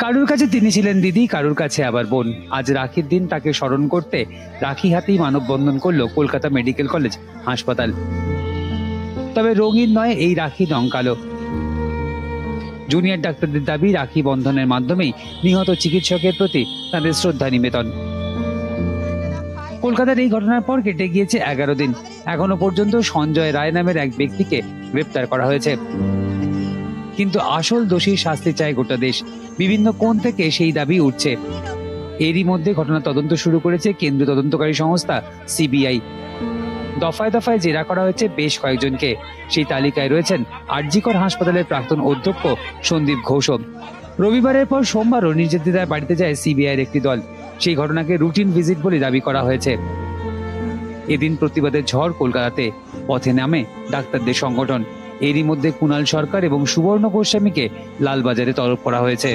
কারুর কাছে তিনি ছিলেন দিদি, কারুর কাছে আবার বোন। আজ রাখির দিন তাকে স্মরণ করতে রাখি হাতেই মানববন্ধন করলো কলকাতা মেডিকেল কলেজ হাসপাতাল। তবে রঙিন নয় এই রাখি, রং কালো। জুনিয়র ডাক্তারদের দাবি রাখি বন্ধনের মাধ্যমেই নিহত চিকিৎসকের প্রতি তাদের শ্রদ্ধা নিবেদন। কলকাতার এই ঘটনার পর কেটে গিয়েছে 11 দিন। এখনো পর্যন্ত সঞ্জয় রায় নামের এক ব্যক্তিকে গ্রেপ্তার করা হয়েছে, কিন্তু আসল দোষীর শাস্তি চায় গোটা দেশ। বিভিন্ন কোণ থেকে সেই দাবি উঠছে। এরই মধ্যে ঘটনা তদন্ত শুরু করেছে কেন্দ্রীয় তদন্তকারী সংস্থা সিবিআই। দফায় দফায় জেরা করা হয়েছে বেশ কয়েকজনকে। সেই তালিকায় রয়েছেন আরজিকর হাসপাতালের প্রাক্তন অধ্যক্ষ সন্দীপ ঘোষ। রবিবারের পর সোমবারও নির্যাতিতার বাড়িতে যায় সিবিআইয়ের একটি দল। সেই ঘটনাকে রুটিন ভিজিট বলে দাবি করা হয়েছে। এদিন প্রতিবাদের ঝড় কলকাতাতে। পথে নামে ডাক্তারদের সংগঠন। এরই মধ্যে কুণাল সরকার এবং সুবর্ণ গোস্বামীকে লালবাজারে তলব করা হয়েছে।